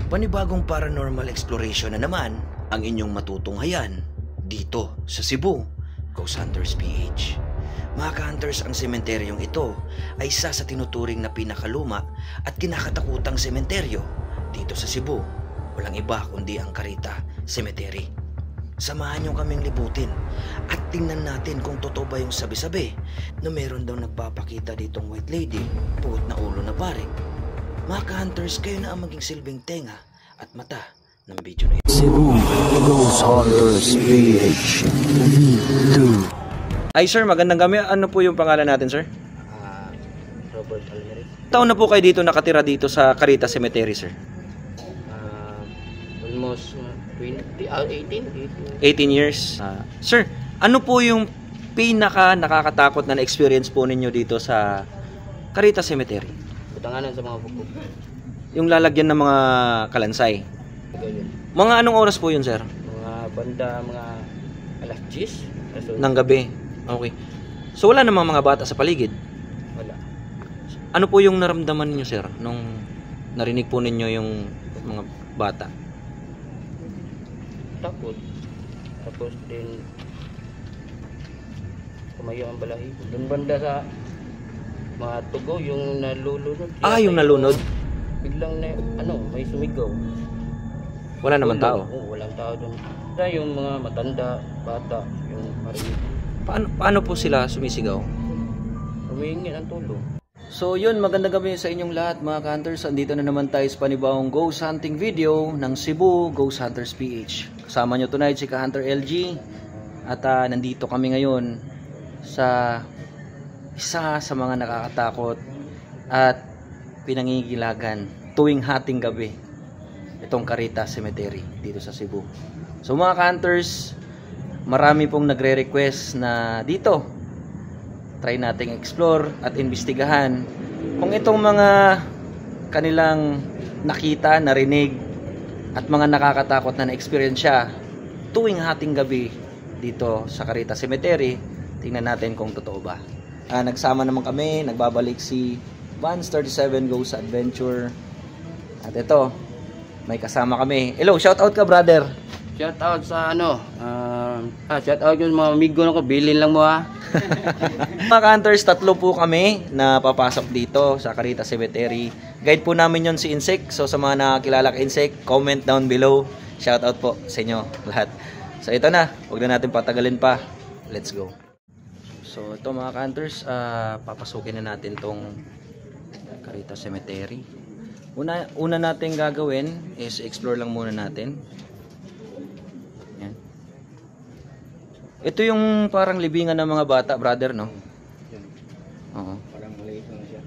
Panibagong paranormal exploration na naman ang inyong matutunghayan dito sa Cebu, Ghost Hunters PH. Mga ka-hunters, ang sementeryong ito ay isa sa tinuturing na pinakaluma at kinakatakutang sementeryo dito sa Cebu. Walang iba kundi ang Carita Cemetery. Samahan niyo kaming libutin at tingnan natin kung totoo ba yung sabi-sabi na meron daw nagpapakita ditong white lady, puot na ulo na paring. Mga ka-hunters, kayo na ang maging silbing tenga at mata ng video na ito. Cebu Ghost Hunters PH. Ay sir, magandang gabi. Ano po yung pangalan natin, sir? Robert Almeris. Taon na po kayo dito nakatira dito sa Carita Cemetery, sir? Almost 18 years. Sir, ano po yung pinaka nakakatakot na experience po ninyo dito sa Carita Cemetery? Butanganan sa mga bukog. Yung lalagyan ng mga kalansay. Mga anong oras po yun, sir? Mga banda, mga alas 10 ng gabi. Okay. So wala namang mga bata sa paligid? Wala. Ano po yung naramdaman niyo, sir, nung narinig po ninyo yung mga bata? Takot. Tapos din kumayo ang balahibo. Doon banda sa mga tugo, yung nalulunod. Yung nalunod? Biglang may sumigaw. Wala naman tao? Oo, walang tao doon. Yung mga matanda, bata, yung marinig. Paano po sila sumisigaw? Humihingi ng tulong. So yun, magandang gabi sa inyong lahat mga ka-hunters. Andito na naman tayo sa panibawang ghost hunting video ng Cebu Ghost Hunters PH. Kasama nyo tonight si Ka-Hunter LG. At nandito kami ngayon sa isa sa mga nakakatakot at pinangingilagan tuwing hating gabi, itong Carita Cemetery dito sa Cebu. So mga ka-hunters, marami pong nagre-request na dito try nating explore at imbestigahan kung itong mga kanilang nakita, narinig at mga nakakatakot na na-experience siya tuwing hating gabi dito sa Carita Cemetery. Tingnan natin kung totoo ba. Nagsama naman kami, nagbabalik si Vans 37 Goes Adventure. At ito, may kasama kami. Hello, shout out ka, brother. Shout out sa shout out yung mga amigo ko, bilin lang mo ha. Mga ka-hunters, tatlo po kami na papasok dito sa Carita Cemetery. Guide po namin yon si Insect. So sa mga nakakilala kay Insect, comment down below. Shout out po sa inyo lahat. So ito na, huwag na natin patagalin pa. Let's go. So ito mga ka-hunters, papasukin na natin tong Carita Cemetery. Una natin gagawin is explore lang muna natin. Yan. Ito yung parang libingan ng mga bata, brother, no? Yan. Oo. Parang maliit lang siya.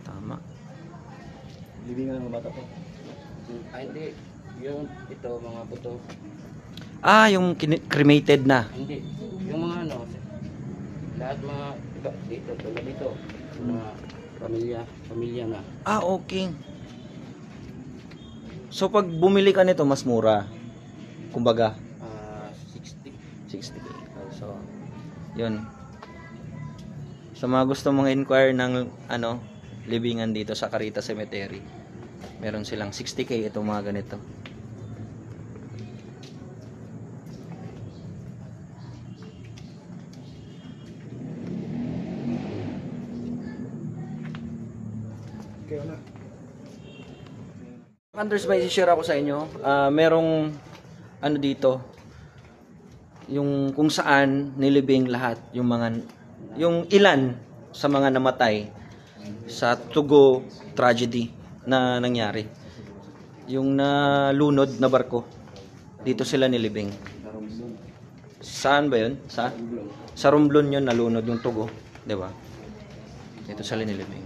Tama. Libingan ng mga bata po. Hindi. Yung ito, mga buto. Yung cremated na. Hindi. Yung mga lahat mga dito. Mga pamilya na. Okay. So pag bumili ka nito, mas mura. Kumbaga, 60. So, yun. Sa mga gusto mong inquire ng libingan dito sa Carita Cemetery, meron silang 60K itong mga ganito. Hunters, may share ako sa inyo. Merong dito, yung kung saan nilibing lahat yung ilan sa mga namatay sa Tugo tragedy na nangyari. Yung nalunod na barko, dito sila nilibing. Saan ba yun? Sa Romblon yun nalunod yung Tugo, 'di ba? Dito sila nilibing.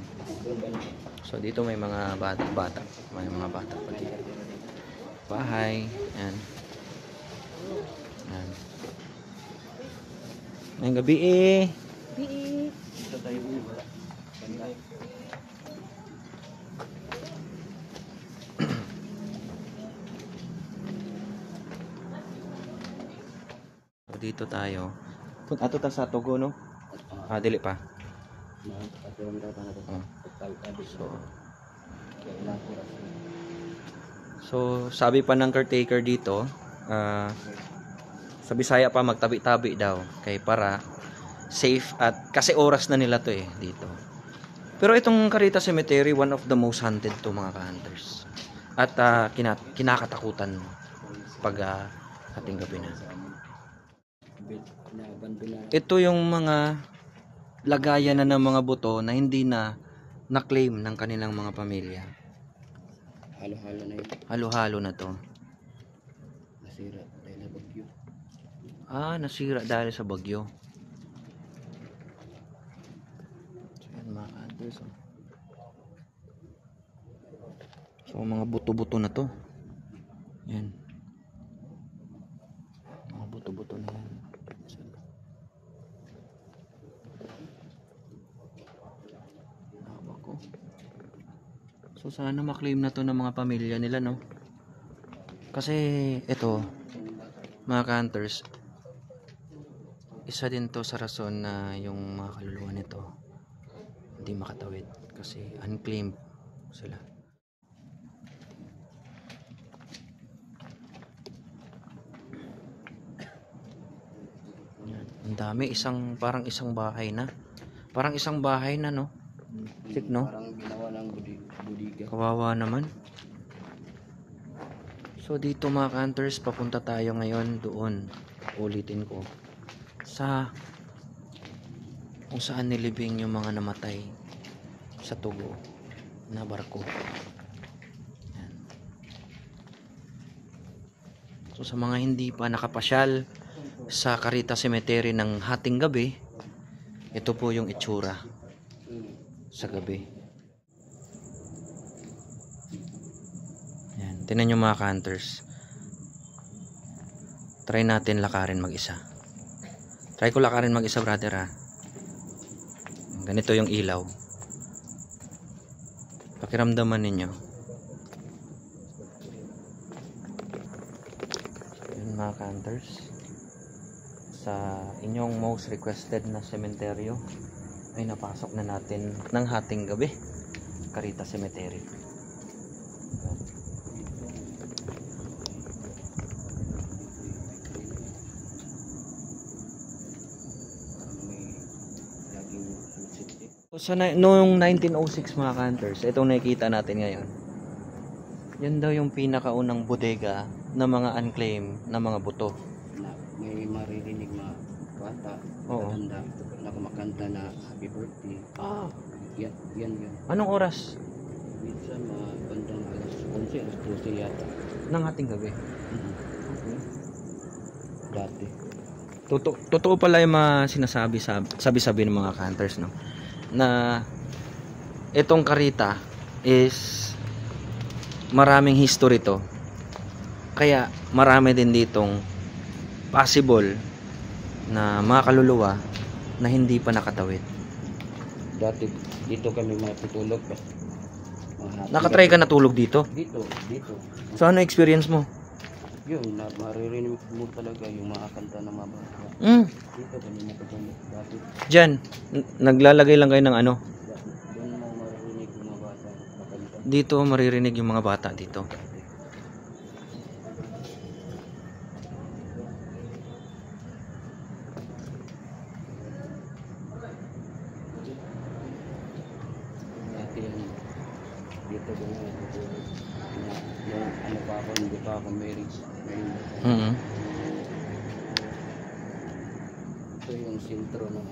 So dito may mga bata. May mga bata pa dito. Bahay. Yan. Yan. Ngayong gabi Dito tayo wala. Bandai. So dito tayo. Ato ta sa Tugo, no? Dili pa. So, So, sabi pa ng caretaker dito, sa Bisaya pa magtabi-tabi daw kay para safe at kasi oras na nila to dito. Pero itong Carita Cemetery, one of the most haunted to mga ka-hunters. At kinakatakutan pag ating gabi na. Ito yung mga lagayan na ng mga buto na hindi na na-claim ng kanilang mga pamilya. Halo-halo na yun. Halo-halo na to. Nasira dahil sa bagyo. Nasira dahil sa bagyo. So, yan mga ka-hunters. So, mga buto-buto na to. Yan. Mga buto-buto na yan. So sana maklaim na to ng mga pamilya nila, no? Kasi ito, mga ka-hunters, isa din to sa rason na yung mga kaluluwa nito hindi makatawid kasi unclaimed sila. Yan. Ang dami, parang isang bahay na. Parang isang bahay na, no? Sik, no? Parang ginawa ng budiga. Kawawa naman. So dito mga ka-hunters, papunta tayo ngayon doon. Ulitin ko. Sa kung saan nilibing yung mga namatay sa tugo na barko. Yan. So sa mga hindi pa nakapasyal sa Carita Cemetery ng hating gabi, ito po yung itsura sa gabi. Yan, tingnan nyo mga ka-hunters. Try natin lakarin mag-isa. Try ko lakarin mag-isa, brother, ha. Ganito yung ilaw. Pakiramdaman ninyo. Yan mga ka-hunters. Sa inyong most requested na sementeryo ay napasok na natin ng hating gabi, Carita Cemetery. So noong 1906 mga ka-hunters, itong nakikita natin ngayon, yan daw yung pinakaunang bodega na mga unclaimed na mga buto. May maririnig mga bata, matanda, na kumakanta na happy birthday. Yan. Anong oras? Minsan mga bandang alas 11, alas 12 yata. Ng hating gabi. Okay. Dati. Totoo pala yung mga sabi-sabi ng mga ka-hunters, no? Na itong Carita is maraming history to. Kaya marami din ditong possible na mga kaluluwa na hindi pa nakatawid. Dati dito kami matutulog. Nakatry ka natulog dito? Dito. So ano experience mo? Yun, maririnig mo talaga yung mga kanta ng mga bata. Dito kami matutulog dati. Diyan, naglalagay lang kayo ng ano? Doon mo maririnig yung mga bata makanta. Dito maririnig yung mga bata dito. Dito doon natutulog. Ano pa ako, hindi pa ako married. Ito yung sentro ng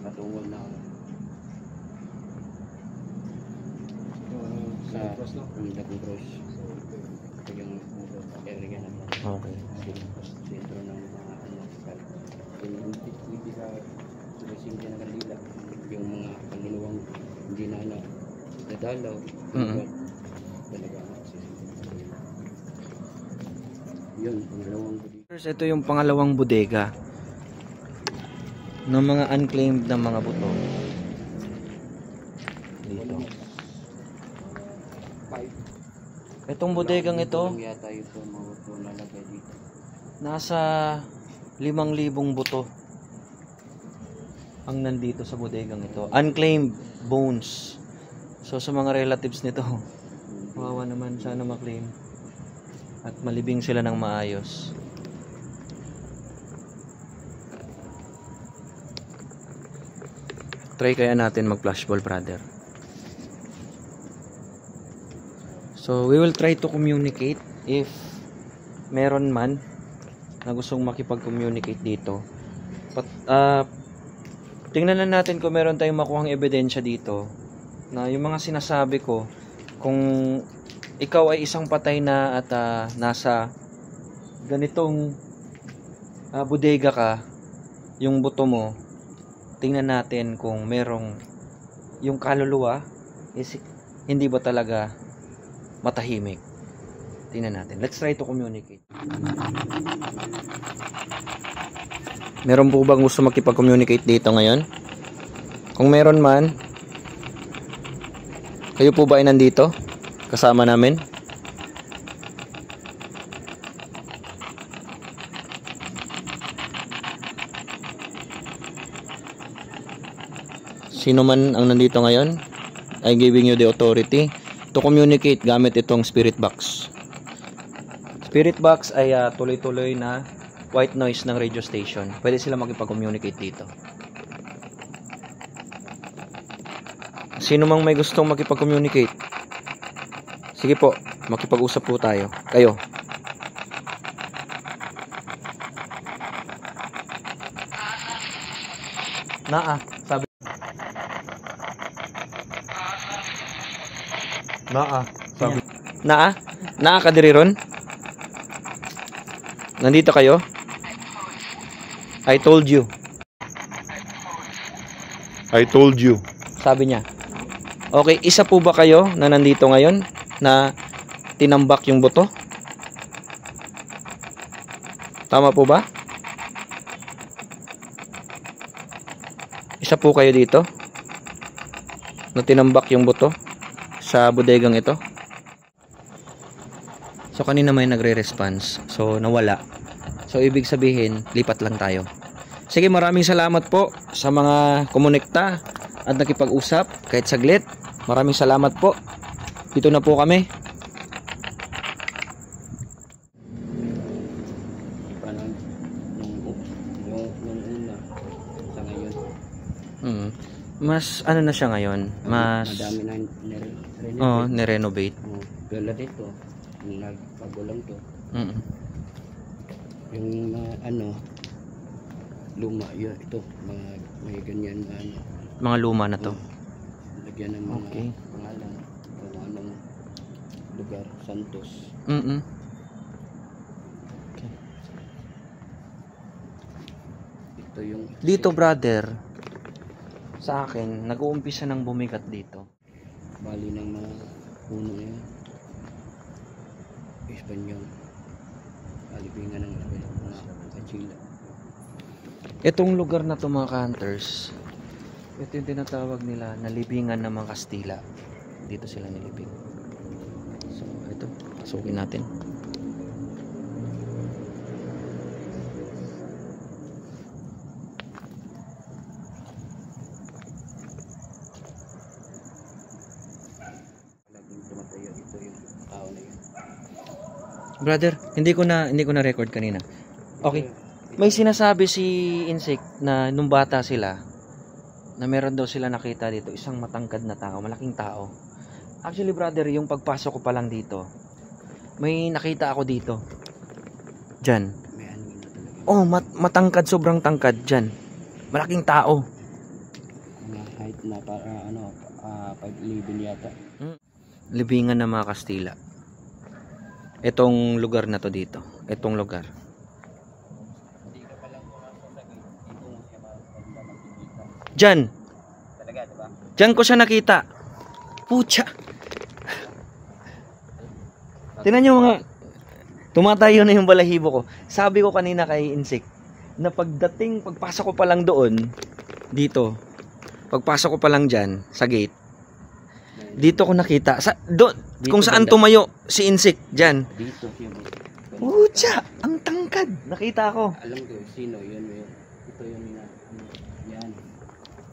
patungol na sa Lagong Cross. Ito yung area naman. Okay. Sentro ng mga hindi ka sumisindi na kandila. Yung mga kaluluwang hindi na nadalaw. Talaga yun, pangalawang bodega. Ito yung pangalawang bodega ng mga unclaimed na mga buto dito. Itong bodegang ito Yata ito mga buto nalagay dito. nasa 5,000 buto ang nandito sa bodegang ito. Unclaimed bones. So sa mga relatives nito, kawawa naman, sana maklaim at malibing sila ng maayos. Try kaya natin mag flashball, brother. So we will try to communicate if meron man na gustong makipag-communicate dito. Tingnan na natin kung meron tayong makuhang ebidensya dito na yung mga sinasabi ko, kung ikaw ay isang patay na at nasa ganitong bodega ka, yung buto mo, tingnan natin kung merong yung kaluluwa is hindi ba talaga matahimik. Tingnan natin. Let's try to communicate. Meron po bang gusto makipag-communicate dito ngayon? Kung meron man, kayo po ba ay nandito? Kasama namin? Sino man ang nandito ngayon, I giving you the authority to communicate gamit itong spirit box. Spirit box ay tuloy-tuloy na white noise ng radio station. Pwede sila makipag-communicate dito. Sino mang may gustong makipag-communicate, sige po, makipag-usap po tayo. Kayo. Sabi. Sabi. Naa ka diri ron? Nandito kayo? I told you. Sabi niya. Okay, isa po ba kayo na nandito ngayon na tinambak yung buto? Tama po ba? Isa po kayo dito na tinambak yung buto sa bodegang ito? So kanina may nagre-response. So nawala. So ibig sabihin, lipat lang tayo. Sige, maraming salamat po sa mga kumonekta at nakipag-usap kahit saglit. Maraming salamat po. Dito na po kami. Parang nung una sa ngayon. Mas ano na siya ngayon? Mas madami na nirenovate. nirenovate. Gala dito. Nagbago lang to. Yung luma yun, ito may ganyan Mga luma na to. Lagyan ng mga pangalan kung anong lugar, Santos. Okay. Ito yung Dito, brother, sa akin nag-uumpisa ng bumigat dito. bali ng mga puno yan. Espanyol. Alibingan ng mga Kachila. Itong lugar na to, mga hunters, ito yung tinatawag nila na libingan ng mga Kastila. Dito sila nilibing. So ito, pasukin natin. Brother, hindi ko na record kanina. Okay. May sinasabi si Insect na nung bata sila na meron daw sila nakita dito, isang matangkad na tao, malaking tao. Actually, brother, yung pagpasok ko pa lang dito, may nakita ako dito. Diyan. Oh, matangkad, sobrang tangkad diyan. Malaking tao. Mga height na para 5'11" yata. Libingan ng mga Kastila. Itong lugar na to dito. Itong lugar. Diyan. Talaga, diba? Diyan ko siya nakita. Pucha. Tingnan nyo mga, tumatayo na yung balahibo ko. Sabi ko kanina kay Insect, na pagpasok ko pa lang doon, dito, pagpasok ko pa lang dyan, sa gate, dito ko nakita, kung saan banda. tumayo si Insect, dyan. Dito siya. Pucha, ang tangkad. Nakita ko. Alam ko, sino yun? Ito yung yan.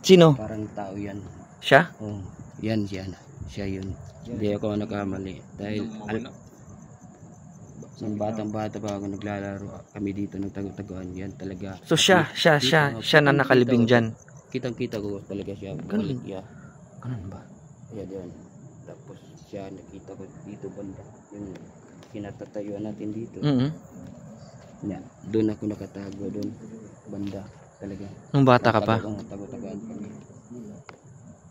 Sino? Parang tao yan. Siya? Oh, yan siya. Siya yun. Hindi ako nagkamali. Dahil nung batang-bata pa ako naglalaro kami dito ng tagu-taguan. Yan talaga. So siya na nakalibing dyan. Kitang-kita ko talaga siya. Ganun. Bumalik niya. Ganun ba? Ayan yan. Tapos siya nakita ko dito banda. Yung kinatatayuan natin dito. Yan. Doon ako nakatago doon. Banda. Talaga. Nung bata ka pa? Tagu-taguan kami.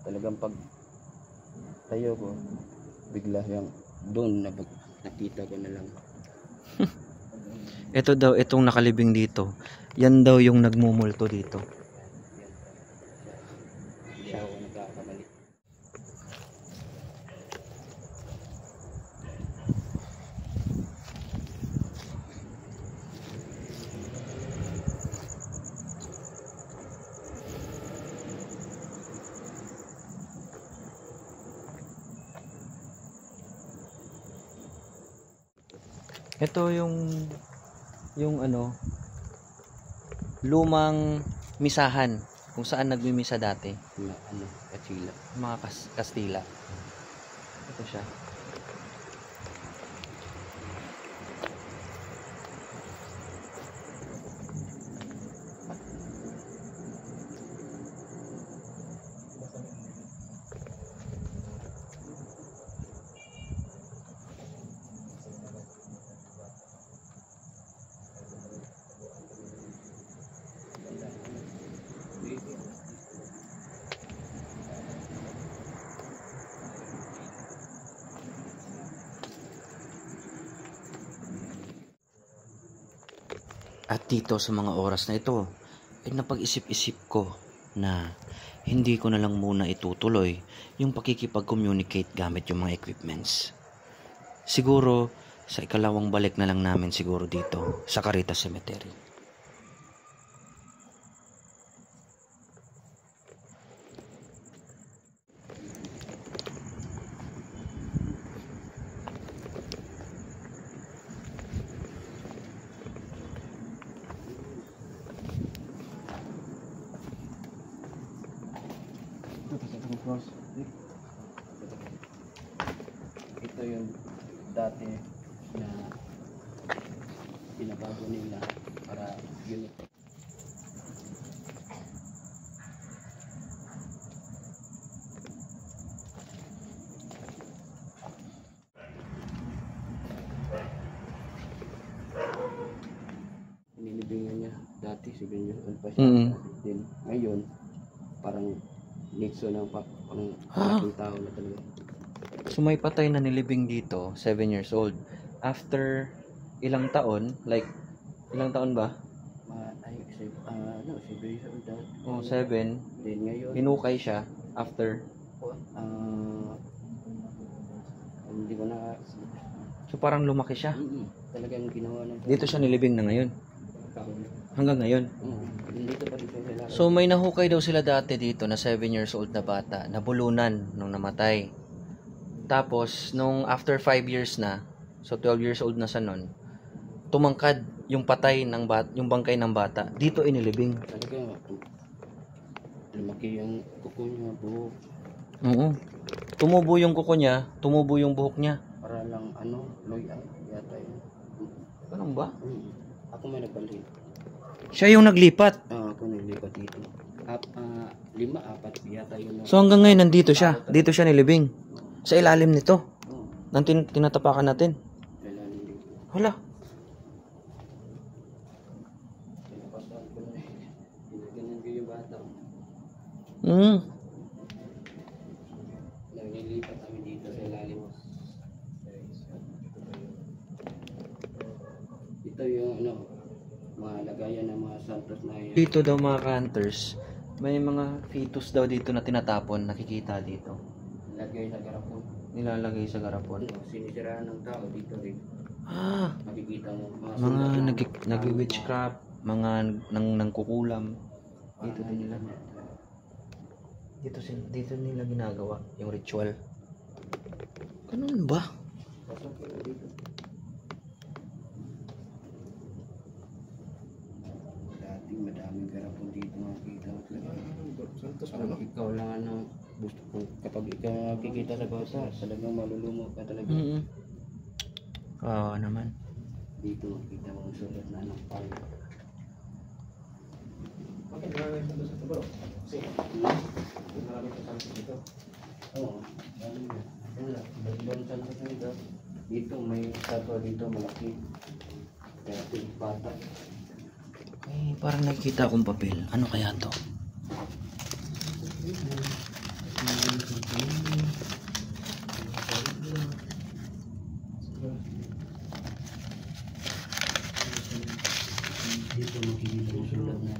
Talagang pag tayo ko, bigla yung doon na nakita ko na lang. Ito daw, itong nakalibing dito. Yan daw yung nagmumulto dito. Siya ako nagkakamali. Ito yung ano, lumang misahan kung saan nagmimisa dati. Na Kachila. Mga Kastila. Ito siya. At dito sa mga oras na ito, ay napag-isip-isip ko na hindi ko na lang muna itutuloy yung pakikipag-communicate gamit yung mga equipments. Siguro, sa ikalawang balik na lang namin siguro dito sa Caritas Cemetery. Ito yung dati na pinabago nila para yun. Nilibingan niya dati, siguro yun pa siya. Then, ngayon, parang nixo ng malaking tao na talaga. So may patay na nilibing dito, 7 years old. After ilang taon, like, ilang taon ba? Ay, 7 years old daw. Oh, 7. Then ngayon, Hinukay siya after. hindi ko na, So parang lumaki siya. talagang ginawa ng Dito siya nilibing na ngayon. Hanggang ngayon. Dito pa dito sila. So may nahukay daw sila dati dito na 7 years old na bata, nabulunan nung namatay. Tapos nung after 5 years na, so 12 years old na sa nun, tumangkad yung patay ng yung bangkay ng bata. Dito inilibing. Talaga, lumaki yung kuko niya, buhok. Oo. Tumubo yung kuko niya, tumubo yung buhok niya. Para lang loy yata yun. Ganun ba? Ako may nagbalhin. Siya yung naglipat. Ako naglipat dito. 5, 4 yata yun. So hanggang ngayon nandito siya. Dito siya nilibing. Sa ilalim nito. Nang tinatapakan natin. Kailangan dito. Wala. Pinapasahan ko na Ginaganan ko yung bata. Nililipat kami dito sa ilalim. Ito yung mga lagayan ng mga santos na yan. Dito daw mga hunters, may mga fetus daw dito na tinatapon, nakikita dito. Lagay sa garapon. Nilalagay sa garapon. Sinisiraan ng tao dito rin. Makikita mo. Mga nag-witchcraft, mga nangkukulam. Dito din nila. Dito nila ginagawa yung ritual. Ganun ba? Pasok ko dito. Dati madaming garapon dito makikita mo talaga. Parang ikaw lang gusto ko, kapag ikaw kikita sa bata, talagang malulumo ka talaga. Oo naman. Dito makita mo ang sulat na anong pala. Bakit marami ito sa ito bro? Kasi marami ito sa dito. Oo, ano yun? Doon sa dito. Dito may statwa dito malaki. Kaya ito yung bata. Ay, parang nakikita akong papel. Ano kaya to? Dito makikita yung sulat na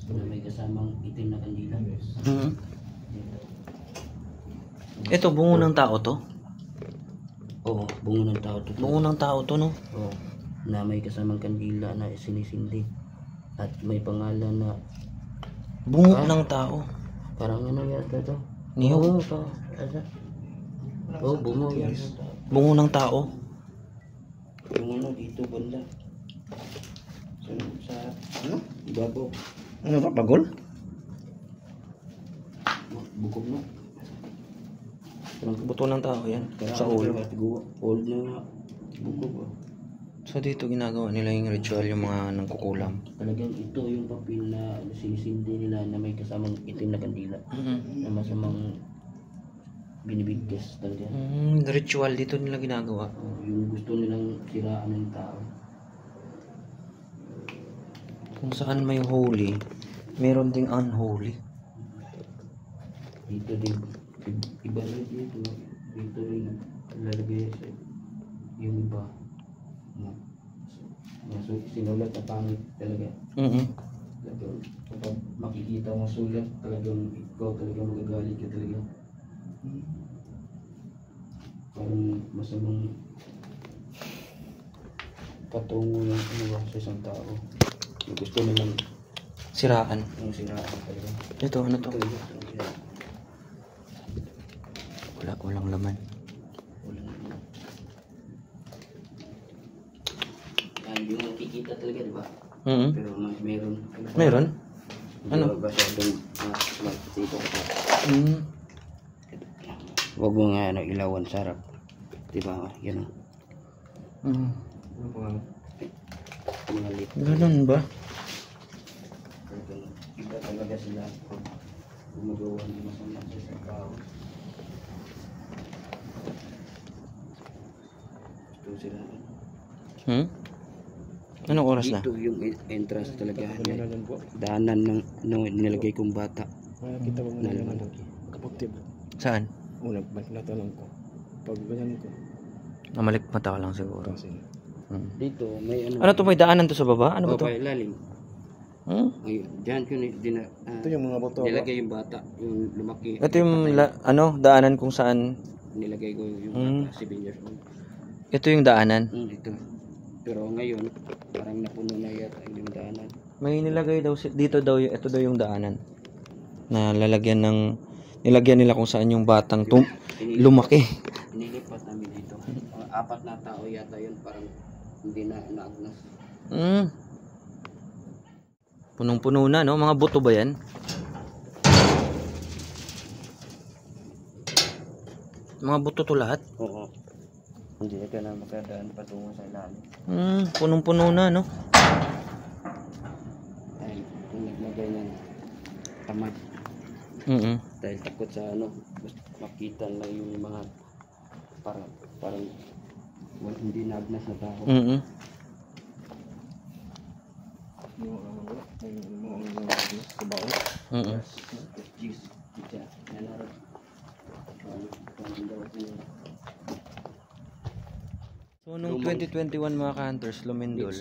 na may kasamang itim na kandila. Ito, bungo ng tao to? Oo, bungo ng tao to. Bungo ng tao to, no? Oo, na may kasamang kandila na sinisindi. At may pangalan na Bungo ng tao. parang ano yata to? Niyog? Oo, oo, bungo yan. Bungo ng tao. Yung ano dito banda. Sa ano? Ibabaw. Ano ba, pagol? Bukog na. Buto ng tao yan. Sa ulo. Old na nga. Bukog. So dito ginagawa nila yung ritual yung mga nangkukulam. Talagang ito yung papel na sinisindi nila na may kasamang itim na kandila. Na masamang binibigkas talaga. Ritual dito nila ginagawa. Yung gusto nilang siraan ng tao. Kung saan may holy, meron ding unholy. Dito din. Iba rin dito. Dito rin lalagay sa yung iba. Sinulat na pangit talaga. Kapag makikita mo sulat, talagang ikaw talagang magagalit ka talaga. Parang masamang patungo yung ano ba sa isang tao. Yung gusto nilang Siraan. yung siraan talaga. Ito, ano to? Ito yung siraan. Walang laman. Yung nakikita talaga, di ba? Pero meron. Meron? Ano? Masyadong dito ka. Huwag mo nga ilawan sarap. Di ba? Yan o. Mga lit. Ganun ba? Iba talaga sila. Gumagawa ng masama sa isang tao. Gusto sila. Anong oras na? Dito yung entrance talaga. Daanan ng nilagay kong bata. Nakita ko muna yung Nalalaki. kapag Saan? una, natanong ko. Pag ganyan ko, Namalik mata ka lang siguro. kasi Dito may ano. Ano to, may daanan to sa baba? Ano ba to? Lalim. Ayun, diyan ko ito yung mga boto. nilagay yung bata, yung lumaki. Ito yung daanan kung saan Nilagay ko yung bata, 7 years old. ito yung daanan. Ito. Pero ngayon, parang napuno na yata yung daanan. May nilagay daw dito daw, ito daw yung daanan. Na nilagyan nila kung saan yung batang lumaki. Inilipat namin dito. 4 na tao yata yun, parang hindi na naagnas. Punong-puno na, no? Mga buto ba yan? Mga buto to lahat? Oo. Hindi ka na makadaan patungo sa ilalim. Punong-puno na, no? Ay, kung naglagay ng tamad. Dahil takot sa makita na yung mga parang hindi naagnas na tao. So nung 2021 mga ka-hunters, Lumindol,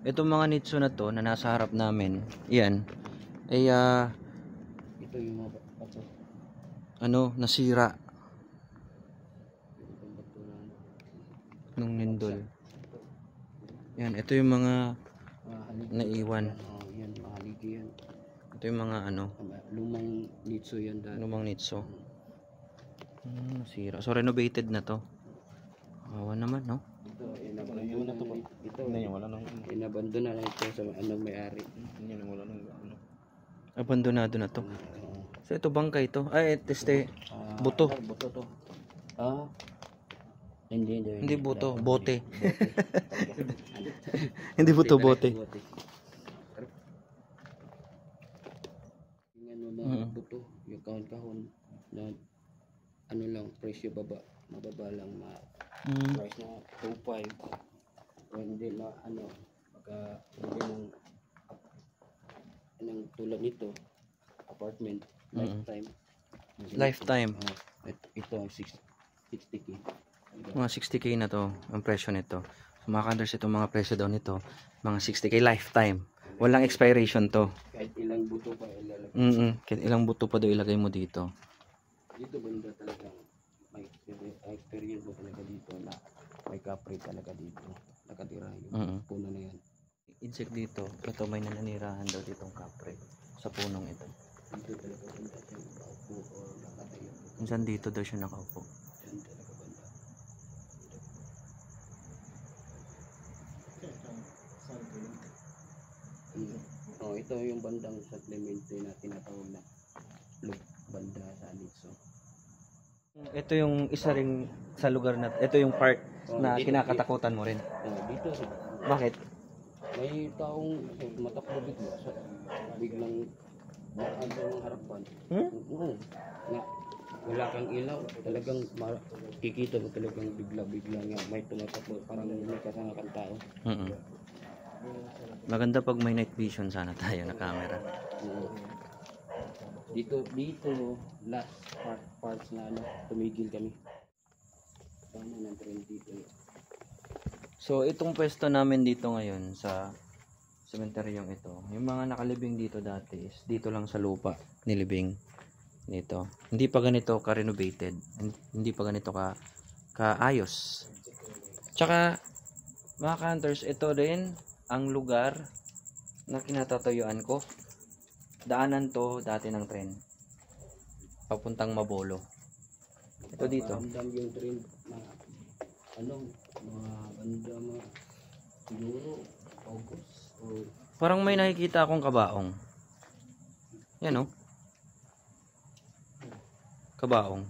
itong mga nitso na to na nasa harap namin, yan ay Ito yung mga bato. Nasira nung lindol. Yan, ito yung mga naiwan. Yan, mahaligi yan. Ito yung mga Lumang nitso yan dati. lumang nitso. Nasira. So renovated na to. Awa naman, no? Ito, inabandon na to. Ito, Hindi, wala nang inabandon na lang ito sa may-ari. Hindi, wala nang Abandonado na to. So ito bangka ito. Ay, buto. Buto to. Hindi Hindi buto, bote. Hindi buto, bote. Yung ano mga buto, yung kahon-kahon na ano lang, presyo mababa lang, price na 2.5. Hindi na ano, hindi ng tulad nito, apartment, lifetime. Lifetime. Ito, 60K. Mga 60k na to, ang presyo nito. So mga ka-hunters, itong mga presyo daw nito, mga 60k lifetime. Walang expiration to. Kahit ilang buto pa ilalagay. Kahit ilang buto pa daw ilagay mo dito. Dito banda talaga may experience mo talaga dito na may kapre talaga dito. Nakatira yung puno na yan. Insect dito, ito may nananirahan daw ditong kapre sa punong ito. Dito talaga banda siya nakaupo o nakatayo. Minsan dito daw siya nakaupo. Diyan talaga banda. Ito yung bandang supplement na tinatawag na loop banda sa Nitso. Ito yung isa ring sa lugar na, ito yung part na kinakatakutan mo rin. Dito, Bakit? may taong matakbo dito sa biglang baan sa mga harapan. Na wala kang ilaw, talagang kikita mo talagang bigla nga may tumatakbo, parang may kasama kang tao. Maganda pag may night vision sana tayo na camera. Dito last parts na ano, tumigil kami. Paano ng trend dito? So itong pwesto namin dito ngayon sa sementeryong ito, yung mga nakalibing dito dati is dito lang sa lupa nilibing dito. Hindi pa ganito ka-renovated, hindi pa ganito kaayos. Tsaka mga ka-hunters, ito rin ang lugar na kinatatayuan ko. Daanan to dati ng tren papuntang Mabolo. Ito dito. Ang yung trend na ano, mga banda siguro August o Parang may nakikita akong kabaong. Yan oh. Kabaong.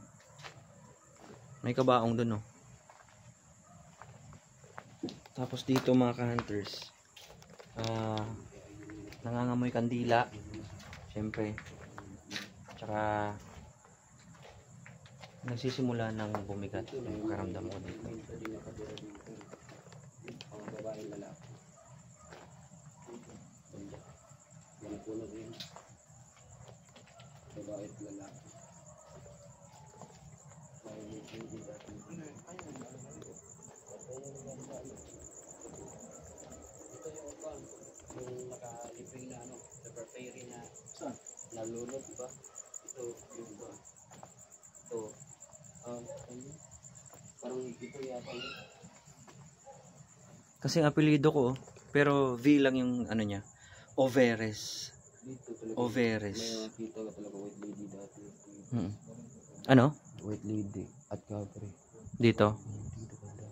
May kabaong dun oh. Tapos dito mga ka-hunters, nangangamoy kandila. Siyempre. Tsaka nagsisimula ng bumigat yung karamdam ko dito. mga babaeng lalaki. Yan puno din. Babae at lalaki. Hindi dati. Ito yung upan. Yung nakaliping na ano, super fairy na nalulot, diba? Ito yung ba? Ito. Parang ito yata yun. Kasi ang apelyido ko, pero V lang yung ano niya. Overes. Dito talaga. Overes. May nakita ka talaga white lady dati. Ano? White lady at capre. Dito. Dito banda.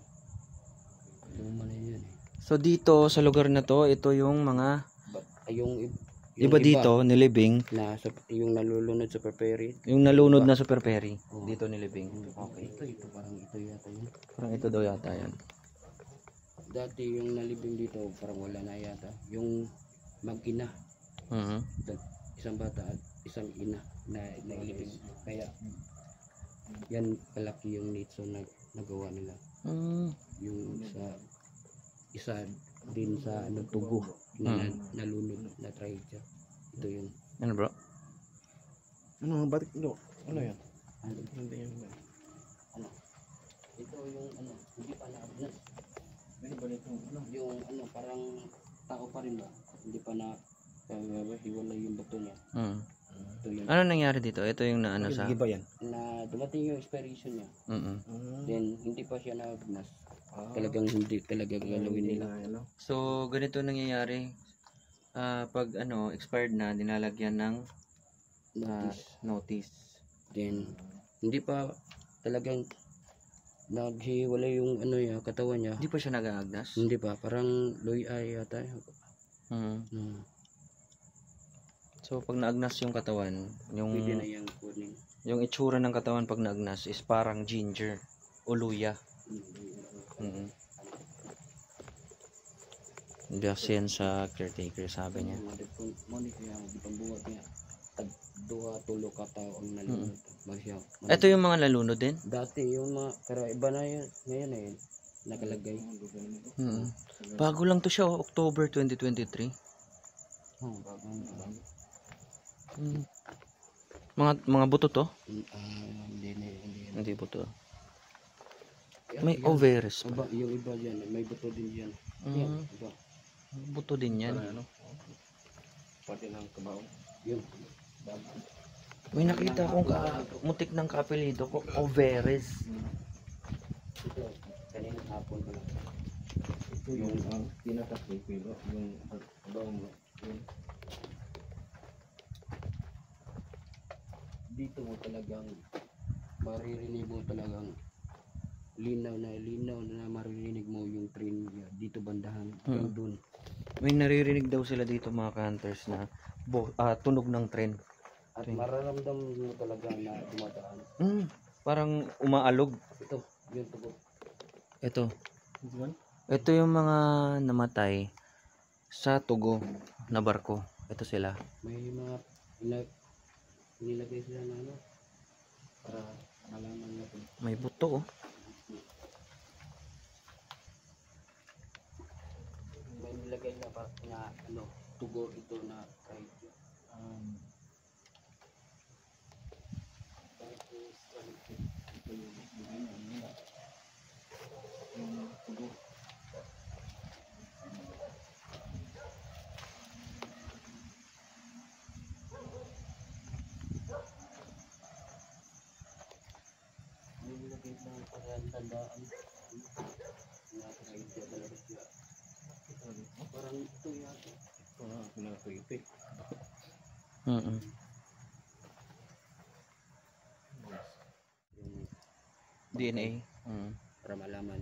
Luma na yun eh. So dito sa lugar na to, ito yung mga Yung iba dito nilibing, na yung nalulunod sa perperi. yung nalunod na super peri. Dito nilibing. Okay. Ito parang ito yata yun. Parang ito daw yata yan. Dati yung nalibing dito parang wala na yata. Yung mag-ina, isang bata at isang ina na nalibing. Kaya yan kalaki yung Nitso na nagawa nila. Yung sa isa din sa tugo na nalunod na trahedya. Ito yun. Ano bro? Ano, batik no? Ano yan? Ano? Hindi yan. Ano? Ito yung ano, hindi pa na-abnas. Ano ba nito? Ano? Yung ano, parang tao pa rin ba? Hindi pa na hiwalay yung bato niya. Ito yun. Ano nangyari dito? Ito yung na ano sa... Hindi ba yan? Na dumating yung expiration niya. Then hindi pa siya na-abnas. Talagang hindi talaga galawin nila. So ganito nangyayari. Pag ano, expired na, dinalagyan ng notice. Then hindi pa talagang naghiwalay yung ano niya, katawan niya. Hindi pa siya nag-aagnas? Hindi pa, parang loy eye yata. So So pag naagnas yung katawan, Pwede na yung kunin. yung itsura ng katawan pag naagnas is parang ginger o luya. Kasi yan sa caretaker, sabi niya. Tulo ka tao ang nalunod. Ito yung mga lalunod din? Dati yung mga, pero iba na yun. Ngayon na yun. Nakalagay. Bago lang to siya, October 2023. Mga buto to? Hindi buto. May ovaries pa. Yung iba dyan, may buto din dyan. Yan, iba. Buto din yan. Pati ng kabaong. Yun. May nakita akong mutik ng kapilido ko, ovaries. Ito, kanina hapon pa lang. Ito yung pinakasli, pero yung kabaong yun. Dito mo talagang maririnig mo talagang linaw na maririnig mo yung train niya dito bandahan yung dun. May naririnig daw sila dito mga hunters na tunog ng tren. At mararamdam mo talaga na dumadaan. Parang umaalog. Ito, yun tugo. Ito yung mga namatay sa tugo na barko. Ito sila. May mga nilagay sila na ano para malaman natin. May buto oh. May nilagay na ano tugo ito na kahit tandaan parang ito yata Pinakasli. DNA. para malaman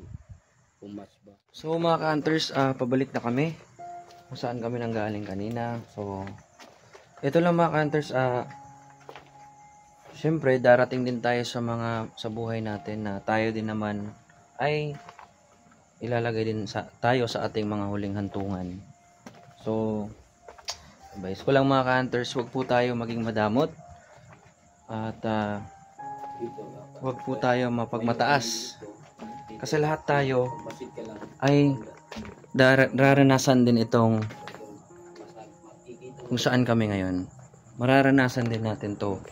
kung match ba. So mga hunters, pabalik na kami kung saan kami nanggaling kanina. So ito lang mga hunters, syempre darating din tayo sa buhay natin na tayo din naman ay ilalagay din tayo sa ating mga huling hantungan. So advice ko lang mga hunters, huwag po tayo maging madamot at huwag po tayo mapagmataas kasi lahat tayo ay daranasan din itong kung saan kami ngayon. Mararanasan din natin to